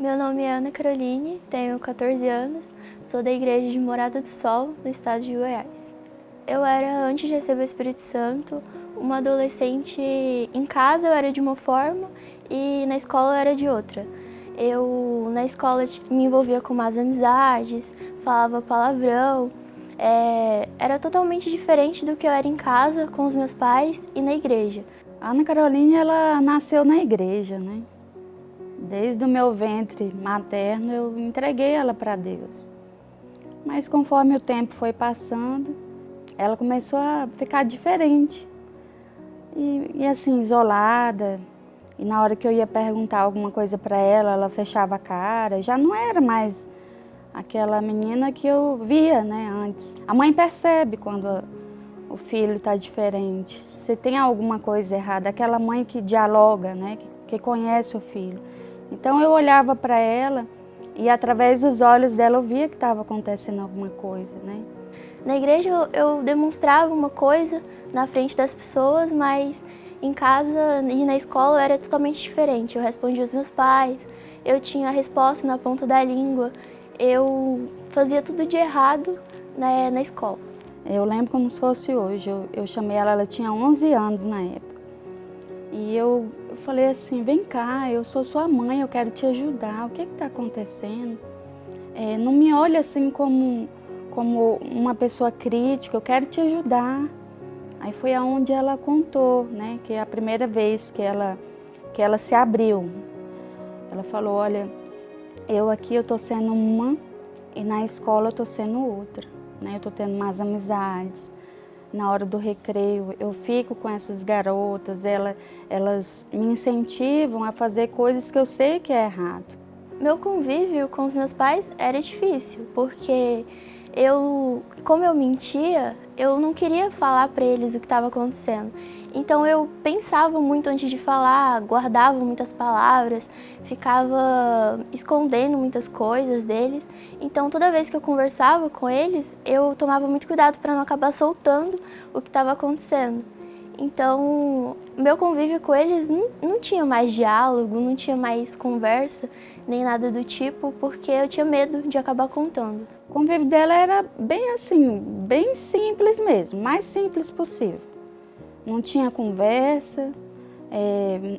Meu nome é Ana Caroline, tenho 14 anos, sou da Igreja de Morada do Sol, no estado de Goiás. Eu era, antes de receber o Espírito Santo, uma adolescente. Em casa eu era de uma forma e na escola eu era de outra. Na escola, me envolvia com más amizades, falava palavrão. Era totalmente diferente do que eu era em casa, com os meus pais e na igreja. A Ana Caroline, ela nasceu na igreja, né? Desde o meu ventre materno, eu entreguei ela para Deus. Mas conforme o tempo foi passando, ela começou a ficar diferente. E assim, isolada. E na hora que eu ia perguntar alguma coisa para ela, ela fechava a cara. Já não era mais aquela menina que eu via, né, antes. A mãe percebe quando o filho está diferente. Se tem alguma coisa errada, aquela mãe que dialoga, né, que conhece o filho. Então eu olhava para ela e através dos olhos dela eu via que estava acontecendo alguma coisa, né? Na igreja eu demonstrava uma coisa na frente das pessoas, mas em casa e na escola eu era totalmente diferente. Eu respondia aos meus pais, eu tinha a resposta na ponta da língua, eu fazia tudo de errado, né, na escola. Eu lembro como se fosse hoje, eu chamei ela, ela tinha 11 anos na época. E eu falei assim, vem cá, eu sou sua mãe, eu quero te ajudar, o que está acontecendo? Não me olha assim como uma pessoa crítica, eu quero te ajudar. Aí foi aonde ela contou, né, que é a primeira vez que ela se abriu. Ela falou, olha, eu aqui eu tô sendo uma e na escola eu tô sendo outra, né? Eu tô tendo mais amizades. Na hora do recreio eu fico com essas garotas, elas me incentivam a fazer coisas que eu sei que é errado. Meu convívio com os meus pais era difícil, porque como eu mentia, eu não queria falar para eles o que estava acontecendo. Então eu pensava muito antes de falar, guardava muitas palavras, ficava escondendo muitas coisas deles. Então toda vez que eu conversava com eles, eu tomava muito cuidado para não acabar soltando o que estava acontecendo. Então, meu convívio com eles não tinha mais diálogo, não tinha mais conversa, nem nada do tipo, porque eu tinha medo de acabar contando. O convívio dela era bem assim, bem simples mesmo, mais simples possível. Não tinha conversa,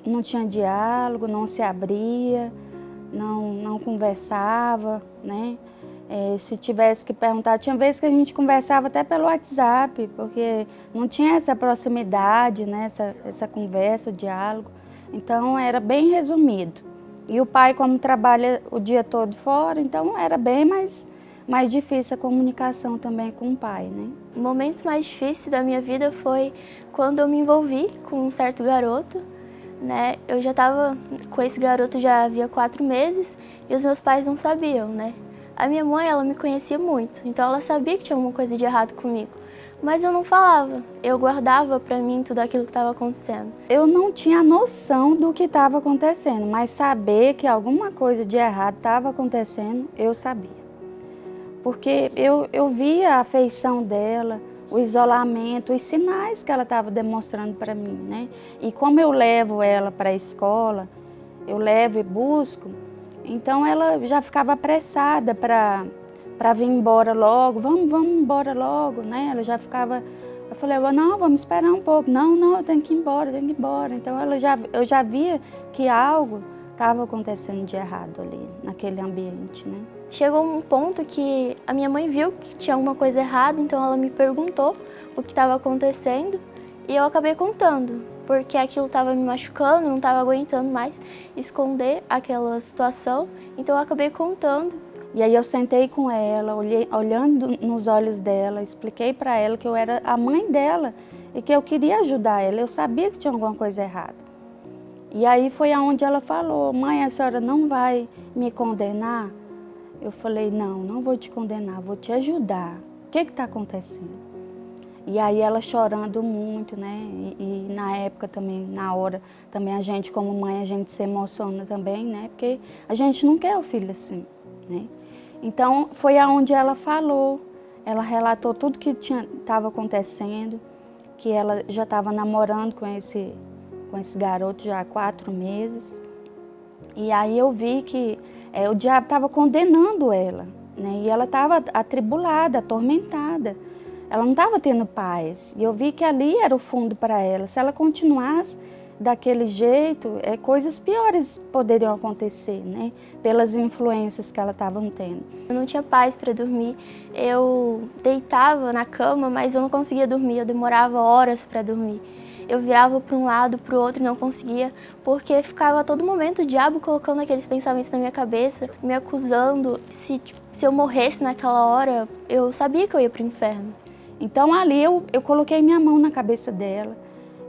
não tinha diálogo, não se abria, não conversava, né? Se tivesse que perguntar, tinha vezes que a gente conversava até pelo WhatsApp, porque não tinha essa proximidade, né? essa conversa, o diálogo. Então era bem resumido. E o pai, como trabalha o dia todo fora, então era bem mais difícil a comunicação também com o pai, né? O momento mais difícil da minha vida foi quando eu me envolvi com um certo garoto, né? Eu já estava com esse garoto já havia 4 meses e os meus pais não sabiam, né? A minha mãe, ela me conhecia muito, então ela sabia que tinha alguma coisa de errado comigo. Mas eu não falava, eu guardava para mim tudo aquilo que estava acontecendo. Eu não tinha noção do que estava acontecendo, mas saber que alguma coisa de errado estava acontecendo, eu sabia. Porque eu via a afeição dela, o isolamento, os sinais que ela estava demonstrando para mim, né? E como eu levo ela para a escola, eu levo e busco, então ela já ficava apressada para vir embora logo, vamos embora logo, né? Ela já ficava, eu falei, não, vamos esperar um pouco, não, eu tenho que ir embora, Então eu já via que algo estava acontecendo de errado ali, naquele ambiente, né? Chegou um ponto que a minha mãe viu que tinha alguma coisa errada, então ela me perguntou o que estava acontecendo e eu acabei contando, porque aquilo estava me machucando, não estava aguentando mais esconder aquela situação, então eu acabei contando. E aí eu sentei com ela, olhando nos olhos dela, expliquei para ela que eu era a mãe dela e que eu queria ajudar ela, eu sabia que tinha alguma coisa errada. E aí foi aonde ela falou, mãe, a senhora não vai me condenar? Eu falei, não vou te condenar, vou te ajudar. O que está acontecendo? E aí ela chorando muito, né? E na época também, na hora, também a gente como mãe, a gente se emociona também, né? Porque a gente não quer o filho assim, né? Então foi aonde ela falou, ela relatou tudo que estava acontecendo, que ela já estava namorando com esse garoto já há 4 meses. E aí eu vi que o diabo estava condenando ela, né? E ela estava atribulada, atormentada. Ela não estava tendo paz. E eu vi que ali era o fundo para ela. Se ela continuasse daquele jeito, coisas piores poderiam acontecer, né? Pelas influências que ela estava tendo. Eu não tinha paz para dormir. Eu deitava na cama, mas eu não conseguia dormir. Eu demorava horas para dormir. Eu virava para um lado, para o outro e não conseguia, porque ficava a todo momento o diabo colocando aqueles pensamentos na minha cabeça, me acusando. Se eu morresse naquela hora, eu sabia que eu ia para o inferno. Então ali eu coloquei minha mão na cabeça dela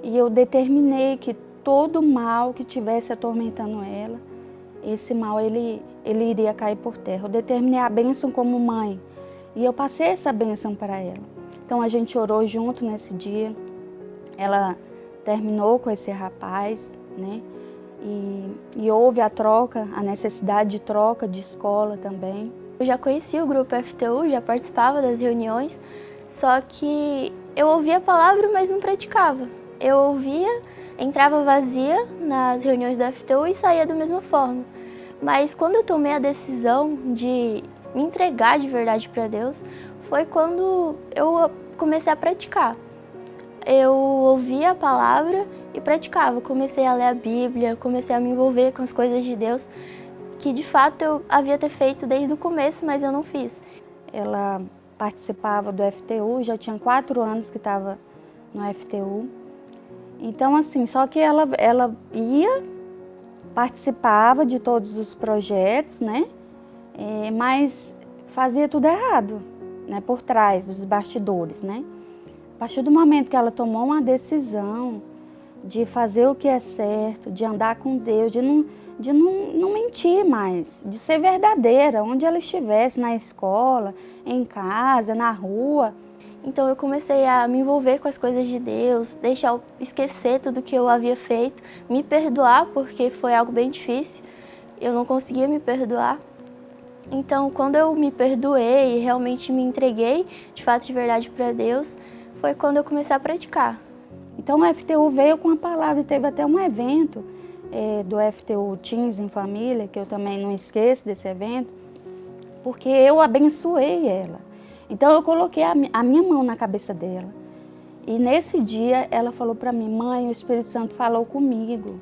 e eu determinei que todo mal que estivesse atormentando ela, esse mal ele iria cair por terra. Eu determinei a bênção como mãe e eu passei essa bênção para ela. Então a gente orou junto nesse dia. Ela terminou com esse rapaz, né? E houve a troca, a necessidade de troca de escola também. Eu já conhecia o grupo FTU, já participava das reuniões, só que eu ouvia a palavra, mas não praticava. Eu ouvia, entrava vazia nas reuniões da FTU e saía da mesma forma. Mas quando eu tomei a decisão de me entregar de verdade para Deus, foi quando eu comecei a praticar. Eu ouvia a palavra e praticava. Comecei a ler a Bíblia, comecei a me envolver com as coisas de Deus, que de fato eu havia ter feito desde o começo, mas eu não fiz. Ela participava do FTU, já tinha 4 anos que estava no FTU. Então assim, só que ela ia, participava de todos os projetos, né? Mas fazia tudo errado, né? Por trás dos bastidores, né? A partir do momento que ela tomou uma decisão de fazer o que é certo, de andar com Deus, de não mentir mais, de ser verdadeira, onde ela estivesse, na escola, em casa, na rua. Então eu comecei a me envolver com as coisas de Deus, deixar eu esquecer tudo que eu havia feito, me perdoar, porque foi algo bem difícil, eu não conseguia me perdoar. Então quando eu me perdoei e realmente me entreguei, de fato de verdade para Deus, foi quando eu comecei a praticar. Então o FTU veio com a palavra, teve até um evento do FTU Teens em Família, que eu também não esqueço desse evento, porque eu abençoei ela. Então eu coloquei a minha mão na cabeça dela. E nesse dia ela falou para mim: mãe, o Espírito Santo falou comigo,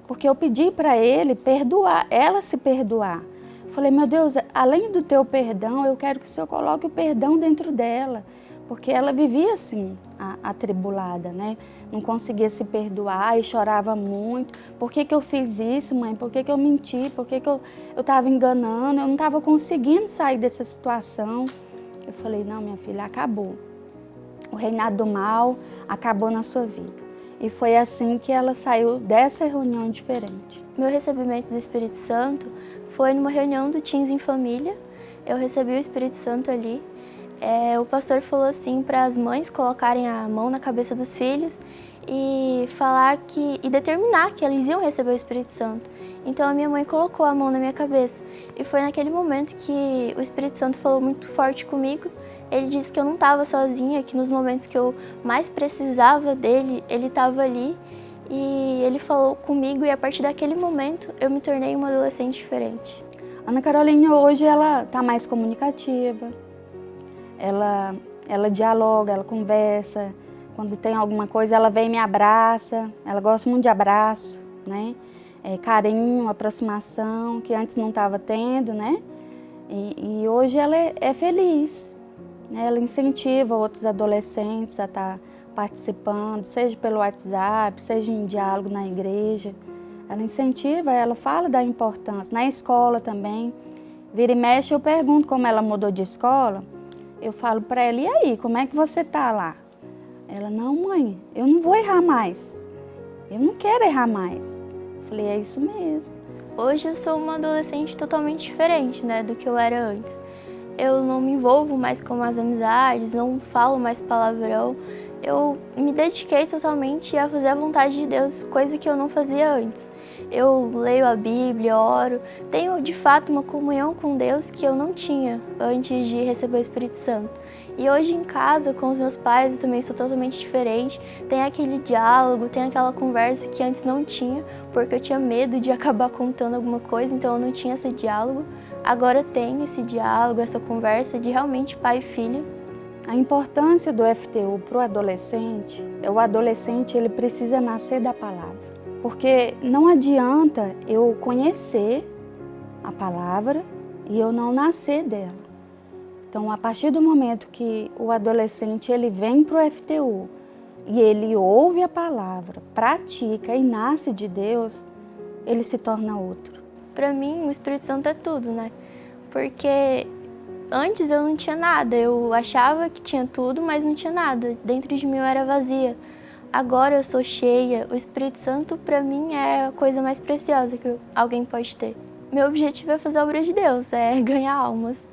porque eu pedi para ele perdoar, ela se perdoar. Eu falei: meu Deus, além do teu perdão, eu quero que o Senhor coloque o perdão dentro dela. Porque ela vivia assim, atribulada, né? Não conseguia se perdoar e chorava muito. Por que eu fiz isso, mãe? Por que eu menti? Por que eu estava enganando? Eu não estava conseguindo sair dessa situação. Eu falei: não, minha filha, acabou. O reinado do mal acabou na sua vida. E foi assim que ela saiu dessa reunião diferente. Meu recebimento do Espírito Santo foi numa reunião do Teens em Família. Eu recebi o Espírito Santo ali. O pastor falou assim para as mães colocarem a mão na cabeça dos filhos e determinar que eles iam receber o Espírito Santo. Então a minha mãe colocou a mão na minha cabeça e foi naquele momento que o Espírito Santo falou muito forte comigo. Ele disse que eu não estava sozinha, que nos momentos que eu mais precisava dele, ele estava ali e ele falou comigo, e a partir daquele momento eu me tornei uma adolescente diferente. Ana Caroline hoje ela está mais comunicativa. Ela dialoga, ela conversa. Quando tem alguma coisa, ela vem e me abraça. Ela gosta muito de abraço, né? Carinho, aproximação, que antes não estava tendo, né? E hoje ela é feliz, né? Ela incentiva outros adolescentes a estar participando, seja pelo WhatsApp, seja em diálogo na igreja. Ela incentiva, ela fala da importância. Na escola também. Vira e mexe, eu pergunto como ela mudou de escola. Eu falo para ela: e aí, como é que você tá lá? Ela: não, mãe, eu não vou errar mais. Eu não quero errar mais. Eu falei: é isso mesmo. Hoje eu sou uma adolescente totalmente diferente, né, do que eu era antes. Eu não me envolvo mais com as amizades, não falo mais palavrão. Eu me dediquei totalmente a fazer a vontade de Deus, coisa que eu não fazia antes. eu leio a Bíblia, oro, tenho de fato uma comunhão com Deus que eu não tinha antes de receber o Espírito Santo. E hoje em casa, com os meus pais, eu também sou totalmente diferente. Tem aquele diálogo, tem aquela conversa que antes não tinha, porque eu tinha medo de acabar contando alguma coisa, então eu não tinha esse diálogo. Agora tem esse diálogo, essa conversa de realmente pai e filho. A importância do FTU para o adolescente é o adolescente ele precisa nascer da palavra. Porque não adianta eu conhecer a palavra e eu não nascer dela. Então, a partir do momento que o adolescente ele vem para o FTU e ele ouve a palavra, pratica e nasce de Deus, ele se torna outro. Para mim, o Espírito Santo é tudo, né? Porque antes eu não tinha nada, eu achava que tinha tudo, mas não tinha nada. Dentro de mim eu era vazia. Agora eu sou cheia. O Espírito Santo, para mim, é a coisa mais preciosa que alguém pode ter. Meu objetivo é fazer a obra de Deus, é ganhar almas.